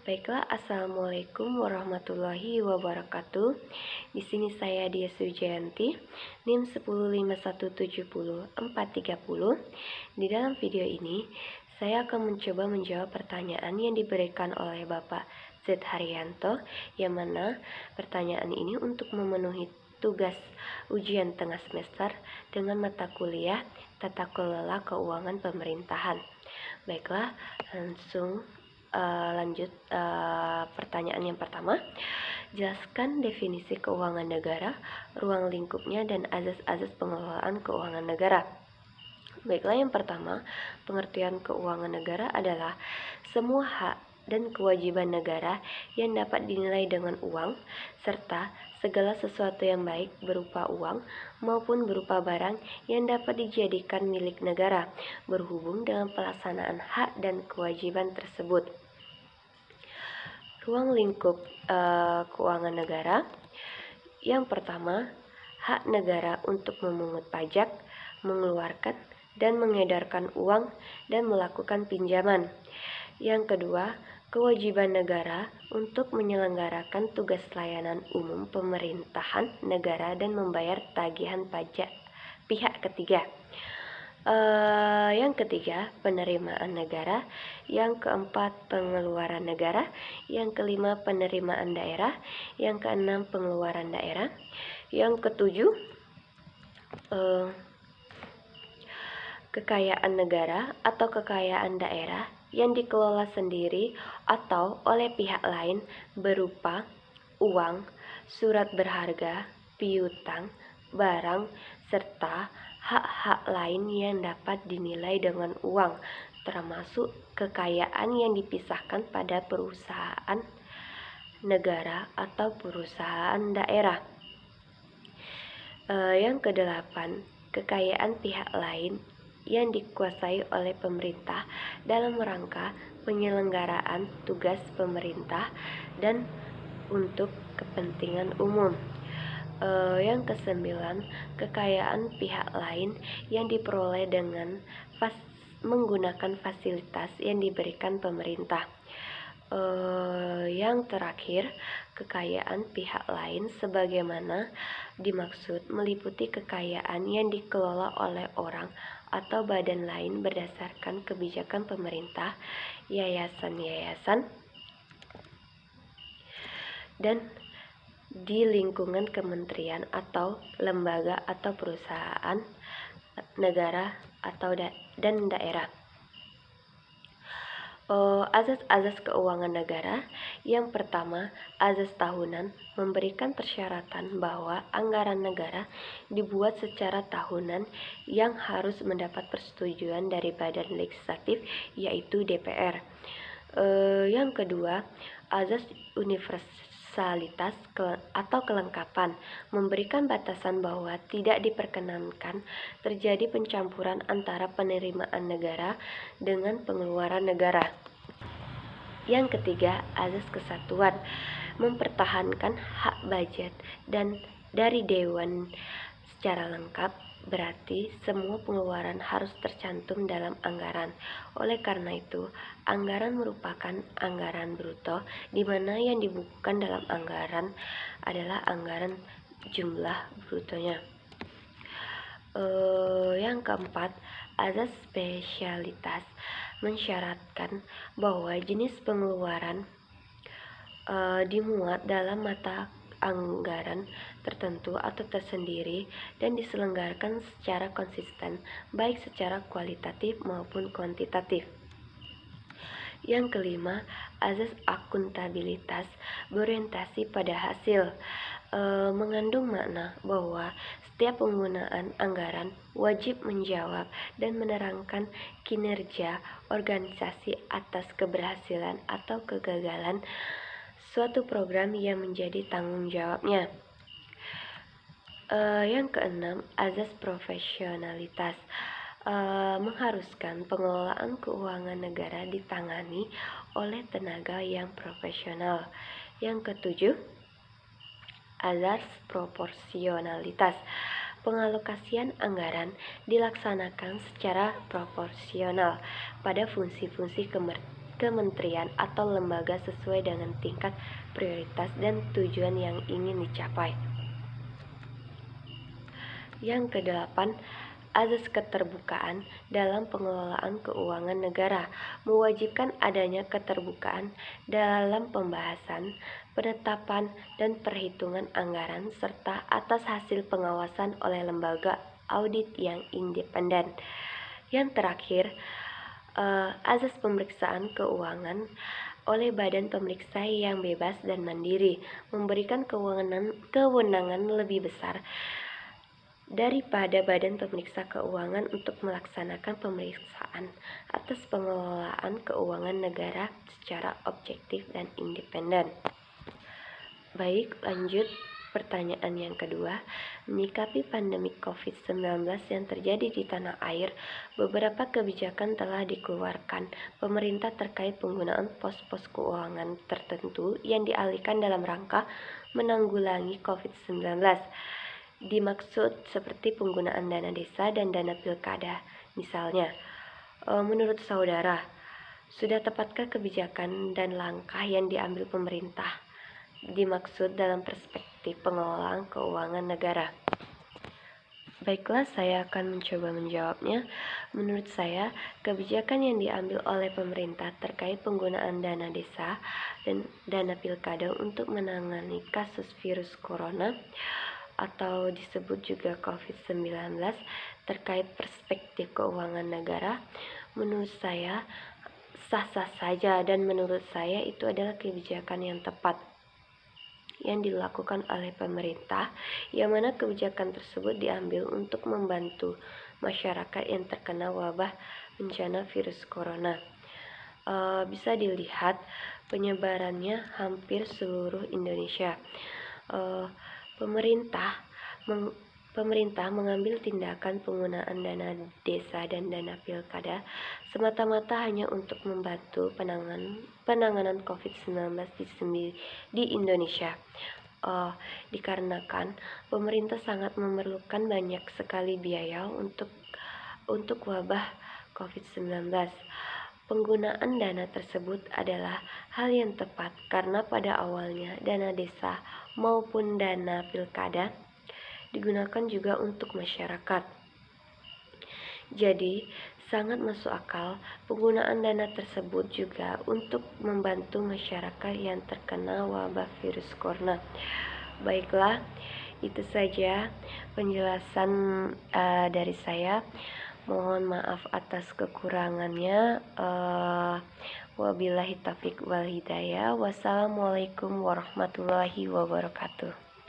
Baiklah, Assalamualaikum warahmatullahi wabarakatuh. Di sini saya Dia Sujayanti, NIM 15170-430. Di dalam video ini, saya akan mencoba menjawab pertanyaan yang diberikan oleh Bapak Z. Haryanto, yang mana pertanyaan ini untuk memenuhi tugas ujian tengah semester dengan mata kuliah Tata Kelola Keuangan Pemerintahan. Baiklah, langsung lanjut pertanyaan yang pertama. Jelaskan definisi keuangan negara, ruang lingkupnya, dan azas-azas pengelolaan keuangan negara. Baiklah, yang pertama, pengertian keuangan negara adalah semua hak dan kewajiban negara yang dapat dinilai dengan uang, serta segala sesuatu yang baik berupa uang maupun berupa barang yang dapat dijadikan milik negara berhubung dengan pelaksanaan hak dan kewajiban tersebut. Ruang lingkup keuangan negara. Yang pertama, hak negara untuk memungut pajak, mengeluarkan dan mengedarkan uang dan melakukan pinjaman. Yang kedua, kewajiban negara untuk menyelenggarakan tugas layanan umum pemerintahan negara dan membayar tagihan pajak pihak ketiga. Yang ketiga, penerimaan negara. Yang keempat, pengeluaran negara. Yang kelima, penerimaan daerah. Yang keenam, pengeluaran daerah. Yang ketujuh, kekayaan negara atau kekayaan daerah yang dikelola sendiri atau oleh pihak lain berupa uang, surat berharga, piutang, barang, serta hak-hak lain yang dapat dinilai dengan uang, termasuk kekayaan yang dipisahkan pada perusahaan negara atau perusahaan daerah. Yang kedelapan, kekayaan pihak lain yang dikuasai oleh pemerintah dalam rangka penyelenggaraan tugas pemerintah dan untuk kepentingan umum. Yang kesembilan, kekayaan pihak lain yang diperoleh dengan menggunakan fasilitas yang diberikan pemerintah. Yang terakhir, kekayaan pihak lain sebagaimana dimaksud meliputi kekayaan yang dikelola oleh orang atau badan lain berdasarkan kebijakan pemerintah, yayasan-yayasan, dan di lingkungan kementerian atau lembaga atau perusahaan negara atau dan daerah. Azas-azas keuangan negara. Yang pertama, azas tahunan memberikan persyaratan bahwa anggaran negara dibuat secara tahunan yang harus mendapat persetujuan dari badan legislatif, yaitu DPR. Yang kedua, azas universalitas atau kelengkapan memberikan batasan bahwa tidak diperkenankan terjadi pencampuran antara penerimaan negara dengan pengeluaran negara. Yang ketiga, azas kesatuan mempertahankan hak budget dan dari Dewan secara lengkap, berarti semua pengeluaran harus tercantum dalam anggaran. Oleh karena itu, anggaran merupakan anggaran bruto, di mana yang dibukukan dalam anggaran adalah anggaran jumlah brutonya. Yang keempat, azas spesialitas mensyaratkan bahwa jenis pengeluaran dimuat dalam mata anggaran tertentu atau tersendiri dan diselenggarakan secara konsisten, baik secara kualitatif maupun kuantitatif. Yang kelima, azas akuntabilitas berorientasi pada hasil, mengandung makna bahwa setiap penggunaan anggaran wajib menjawab dan menerangkan kinerja organisasi atas keberhasilan atau kegagalan suatu program yang menjadi tanggung jawabnya. Yang keenam, azas profesionalitas mengharuskan pengelolaan keuangan negara ditangani oleh tenaga yang profesional. Yang ketujuh, azas proporsionalitas. Pengalokasian anggaran dilaksanakan secara proporsional pada fungsi-fungsi kementerian atau lembaga sesuai dengan tingkat prioritas dan tujuan yang ingin dicapai. Yang kedelapan, azas keterbukaan dalam pengelolaan keuangan negara mewajibkan adanya keterbukaan dalam pembahasan, penetapan, dan perhitungan anggaran serta atas hasil pengawasan oleh lembaga audit yang independen. Yang terakhir, azas pemeriksaan keuangan oleh badan pemeriksa yang bebas dan mandiri memberikan kewenangan lebih besar daripada badan pemeriksa keuangan untuk melaksanakan pemeriksaan atas pengelolaan keuangan negara secara objektif dan independen. Baik, lanjut pertanyaan yang kedua. Menyikapi pandemi COVID-19 yang terjadi di tanah air, beberapa kebijakan telah dikeluarkan pemerintah terkait penggunaan pos-pos keuangan tertentu yang dialihkan dalam rangka menanggulangi COVID-19. Dimaksud seperti penggunaan dana desa dan dana pilkada. Misalnya, menurut saudara, sudah tepatkah kebijakan dan langkah yang diambil pemerintah dimaksud dalam perspektif pengelolaan keuangan negara? Baiklah, saya akan mencoba menjawabnya. Menurut saya, kebijakan yang diambil oleh pemerintah terkait penggunaan dana desa dan dana pilkada untuk menangani kasus virus corona atau disebut juga COVID-19 terkait perspektif keuangan negara, menurut saya sah-sah saja, dan menurut saya itu adalah kebijakan yang tepat yang dilakukan oleh pemerintah, yang mana kebijakan tersebut diambil untuk membantu masyarakat yang terkena wabah bencana virus corona. Bisa dilihat penyebarannya hampir seluruh Indonesia. Pemerintah mengambil tindakan penggunaan dana desa dan dana pilkada semata-mata hanya untuk membantu penanganan COVID-19 di Indonesia. Dikarenakan pemerintah sangat memerlukan banyak sekali biaya untuk wabah COVID-19. Penggunaan dana tersebut adalah hal yang tepat karena pada awalnya dana desa maupun dana pilkada digunakan juga untuk masyarakat. Jadi, sangat masuk akal penggunaan dana tersebut juga untuk membantu masyarakat yang terkena wabah virus corona. Baiklah, itu saja penjelasan dari saya. Mohon maaf atas kekurangannya. Wabillahi taufiq wal hidayah. Wassalamualaikum warahmatullahi wabarakatuh.